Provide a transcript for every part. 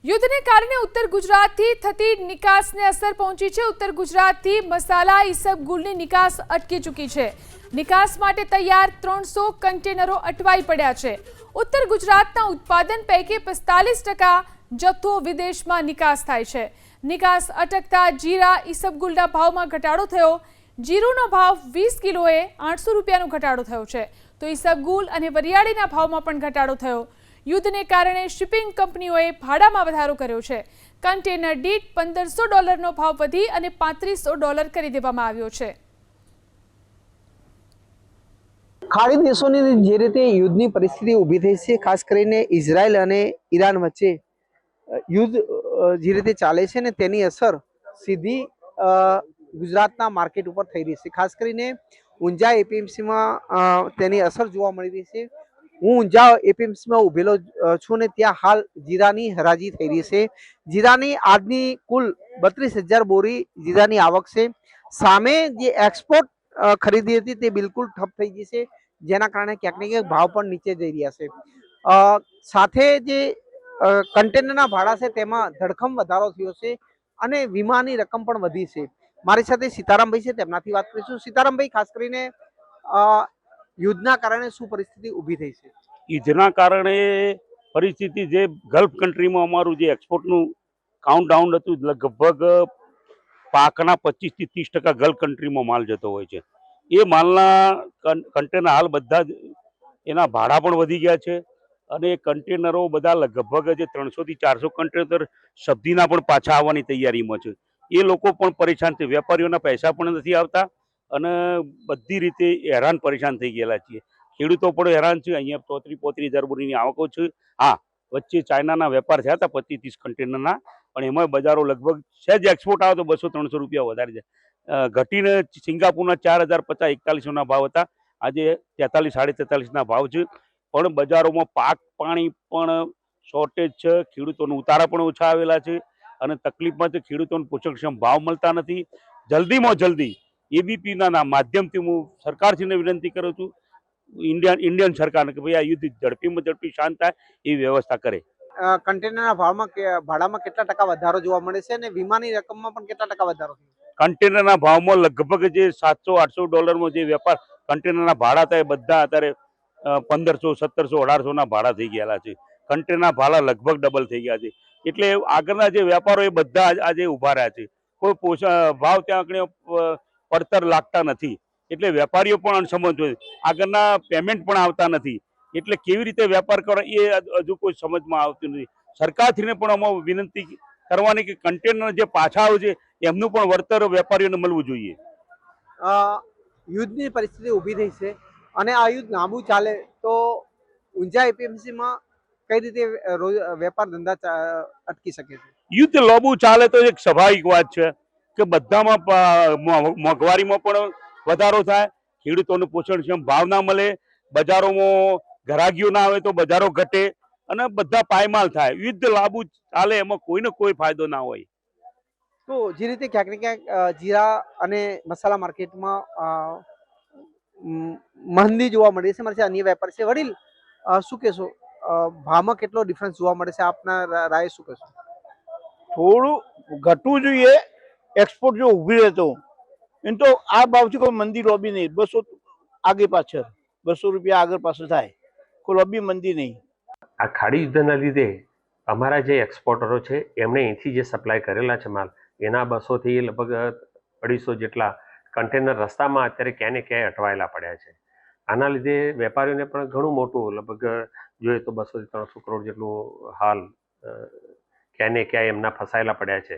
યુદ્ધને કારણે ઉત્તર ગુજરાતથી થતી નિકાસને અસર પહોંચી છે। ઉત્તર ગુજરાતથી મસાલા ઈસબગુલની નિકાસ અટકી ચૂકી છે। નિકાસ માટે તૈયાર 300 કન્ટેનરો અટવાઈ પડ્યા છે। ઉત્તર ગુજરાતના ઉત્પાદન પૈકી 45% જથ્થો વિદેશમાં નિકાસ થાય છે। નિકાસ અટકતા જીરા ઈસબગુલના ભાવમાં ઘટાડો થયો। જીરુનો ભાવ 20 કિલોએ 800 રૂપિયાનો ઘટાડો થયો છે, તો ઈસબગુલ અને વરિયાળીના ભાવમાં પણ ઘટાડો થયો। યુદ્ધને કારણે શિપિંગ કંપનીઓએ ભાડામાં વધારો કર્યો છે। કન્ટેનર દીઠ $1500નો ભાવ વધી અને $3500 કરી દેવામાં આવ્યો છે। ખાડી દેશોની જે રીતે યુદ્ધની પરિસ્થિતિ ઊભી થઈ છે, ખાસ કરીને ઇઝરાયલ અને ઈરાન વચ્ચે યુદ્ધ જે રીતે ચાલે છે ને તેની અસર સીધી ગુજરાતના માર્કેટ ઉપર થઈ રહી છે। ખાસ કરીને ઊંઝા એપીએમસીમાં તેની અસર જોવા મળી રહી છે। હું ઊંઝા એપીએમસીમાં ઉભેલો છું ને ત્યાં હાલ જીરાની હરાજી થઈ રહી છે। જીરાની આજની કુલ 32,000 બોરી જીરાની આવક છે। સામે જે એક્સપોર્ટ ખરીદી હતી તે બિલકુલ ઠપ થઈ ગઈ છે, જેના કારણે ક્યાંક ને ક્યાંક ભાવ પણ નીચે જઈ રહ્યા છે। સાથે જે કન્ટેનરના ભાડા છે તેમાં ધડખમ વધારો થયો છે અને વીમાની રકમ પણ વધી છે। મારી સાથે સીતારામભાઈ છે, તેમનાથી વાત કરીશું। સીતારામભાઈ, ખાસ કરીને યુદ્ધના કારણે શું પરિસ્થિતિ ઊભી થઈ છે? યુદ્ધના કારણે પરિસ્થિતિ જે ગલ્ફ કન્ટ્રીમાં અમારું જે એક્સપોર્ટનું કાઉન્ટડાઉન હતું, લગભગ પાકના 25 થી 30% ગલ્ફ કન્ટ્રીમાં માલ જતો હોય છે। એ માલના કન્ટેનર હાલ બધા જ એના ભાડા પણ વધી ગયા છે અને કન્ટેનરો બધા લગભગ જે 300 થી 400 કન્ટેનર સબ્જીના પણ પાછા આવવાની તૈયારીમાં છે। એ લોકો પણ પરેશાન છે, વેપારીઓના પૈસા પણ નથી આવતા અને બધી રીતે હેરાન પરેશાન થઈ ગયેલા છીએ। ખેડૂતો પણ હેરાન છે। અહીંયા 33-35 હજાર બોરીની આવકો છે। હા, વચ્ચે ચાઇનાના વેપાર થયા હતા 25-30 કન્ટેનરના, પણ એમાં બજારો લગભગ સહેજ એક્સપોર્ટ આવે તો 200-300 રૂપિયા વધારે છે। ઘટીને સિંગાપુરના 4050-4100ના ભાવ હતા, આજે 43-43.5ના ભાવ છે। પણ બજારોમાં પાક પાણી પણ શોર્ટેજ છે, ખેડૂતોનું ઉતારા પણ ઓછા આવેલા છે અને તકલીફમાં છે। ખેડૂતોને પોષણક્ષમ ભાવ મળતા નથી। જલ્દીમાં જલ્દી એબીપીના માધ્યમથી હું સરકારશ્રીને વિનંતી કરું છું, ઇન્ડિયન સરકારને, કે ભાઈ આ યુદ્ધ ઝડપીમાં ઝડપી શાંત થાય એવી વ્યવસ્થા કરે। કન્ટેનરના ભાડામાં કેટલા ટકા વધારો જોવા મળે છે અને વીમાની રકમમાં પણ કેટલા ટકા વધારો થયો? કન્ટેનરના ભાવમાં લગભગ જે $700-800 જે વેપાર કન્ટેનરના ભાડા થાય, બધા અત્યારે 1500-1700-1800ના ભાડા થઈ ગયેલા છે। કન્ટેનરના ભાડા લગભગ ડબલ થઈ ગયા છે, એટલે આગળના જે વેપારો એ બધા આજે ઉભા રહ્યા છે। કોઈ ભાવ ત્યાં આગળ પડતર લાગતા નથી, એટલે વેપારીઓ પણ અસમંજસ હોય। આગળના પેમેન્ટ પણ આવતા નથી, એટલે કેવી રીતે વેપાર કરો એ હજુ કોઈ સમજમાં આવતું નથી। સરકારશ્રીને પણ અમે વિનંતી કરવાની કે કન્ટેનર જે પાછા આવે છે એમનું પણ વળતર વેપારીઓને મળવું જોઈએ। યુદ્ધની પરિસ્થિતિ ઊભી થઈ છે અને આ યુદ્ધ લાંબુ ચાલે તો ઊંઝા એપીએમસીમાં કઈ રીતે વેપાર ધંધા અટકી શકે છે? યુદ્ધ લાંબુ ચાલે તો એક સ્વાભાવિક વાત છે કે બધામાં મોંઘવારીમાં પણ વધારો થાય, ખેડૂતોને પોષણક્ષમ ભાવ ના મળે, બજારોમાં ગ્રાહકીઓ ના આવે તો બજારો ઘટે અને બધા પાયમાલ થાય। યુદ્ધ લાંબુ ચાલે એમાં કોઈને કોઈ ફાયદો ના હોય। તો જે રીતે ક્યાંક ને ક્યાંક જીરા અને મસાલા માર્કેટમાં મંદી જોવા મળી છે, મારે અન્ય વેપાર છે, વડીલ શું કહેશો, ભાવમાં કેટલો ડિફરન્સ જોવા મળે છે? આપના રાય શું કહેશો? થોડું ઘટવું જોઈએ, એક્સપોર્ટ જો ઊભી રહેતો એમ તો આ ભાવથી કોઈ મંદી લોબી નહીં। 200 આગે પાછળ 200 રૂપિયા આગળ પાછળ થાય, કોઈ લોબી મંદી નહીં। આ ખાડી યુદ્ધના લીધે અમારા જે એક્સપોર્ટરો છે એમણે અહીંથી જે સપ્લાય કરેલા છે માલ, એના 200થી લગભગ 250 જેટલા કન્ટેનર રસ્તામાં અત્યારે ક્યાંય ને ક્યાંય અટવાયેલા પડ્યા છે। આના લીધે વેપારીઓને પણ ઘણું મોટું, લગભગ જોઈએ તો 200-300 કરોડ જેટલું હાલ ક્યાંય ને ક્યાંય એમના ફસાયેલા પડ્યા છે।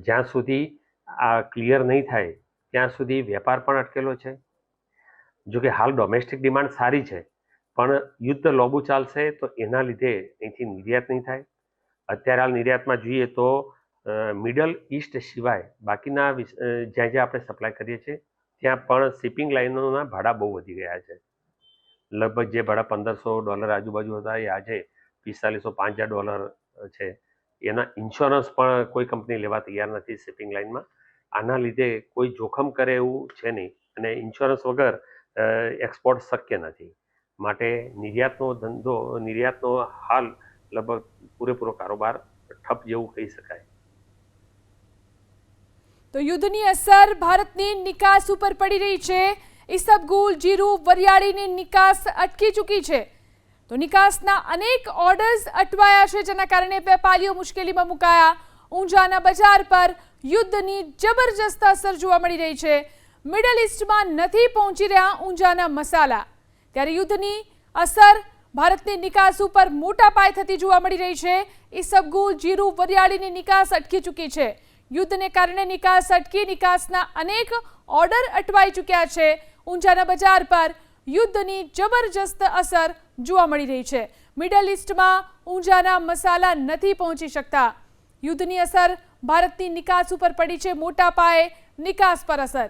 જ્યાં સુધી આ ક્લિયર નહીં થાય ત્યાં સુધી વેપાર પણ અટકેલો છે। જોકે હાલ ડોમેસ્ટિક ડિમાન્ડ સારી છે, પણ યુદ્ધ લાંબુ ચાલશે તો એના લીધે અહીંથી નિર્યાત નહીં થાય। અત્યારે હાલ નિર્યાતમાં જોઈએ તો મિડલ ઈસ્ટ સિવાય બાકીના જ્યાં જ્યાં આપણે સપ્લાય કરીએ છીએ ત્યાં પણ શિપિંગ લાઇનોના ભાડા બહુ વધી ગયા છે। લગભગ જે ભાડા $1500 આજુબાજુ હતા એ આજે $4500-5000 છે। એના ઇન્સ્યોરન્સ પણ કોઈ કંપની લેવા તૈયાર નથી શિપિંગ લાઇનમાં। આના લીધે કોઈ જોખમ કરે એવું છે નહીં અને ઇન્સ્યોરન્સ વગર એક્સપોર્ટ શક્ય નથી। માટે નિર્યાતનો ધંધો, નિર્યાતનો હાલ લગભગ પૂરેપૂરો કારોબાર ઠપ જેવું કહી શકાય. તો યુદ્ધની અસર ભારતની નિકાસ ઉપર પડી રહી છે. ઈસબગુલ, જીરું, વરિયાળીની નિકાસ અટકી ચૂકી છે. તો નિકાસના અનેક ઓર્ડર્સ અટવાયા છે, જેના કારણે વેપારીઓ મુશ્કેલીમાં મુકાયા. ઊંઝાના બજાર પર યુદ્ધની જબરજસ્ત અસર જોવા મળી રહી છે. મિડલ ઈસ્ટમાં નથી પહોંચી રહ્યા ઊંઝાના મસાલા, ત્યારે યુદ્ધની અસર ભારતની નિકાસ ઉપર મોટા પાયે થતી જોવા મળી રહી છે. ઈસબગુલ, જીરું, વરિયાળીની નિકાસ અટકી ચૂકી છે. યુદ્ધને કારણે નિકાસ અટકી નિકાસના અનેક ઓર્ડર અટવાઈ ચૂક્યા છે. ઊંઝાના બજાર પર યુદ્ધની જબરજસ્ત અસર જોવા મળી રહી છે. મિડલ ઈસ્ટમાં ઊંઝાના મસાલા નથી પહોંચી શકતા. યુદ્ધની અસર ભારતની નિકાસ ઉપર પડી છે, મોટા પાયે નિકાસ પર અસર.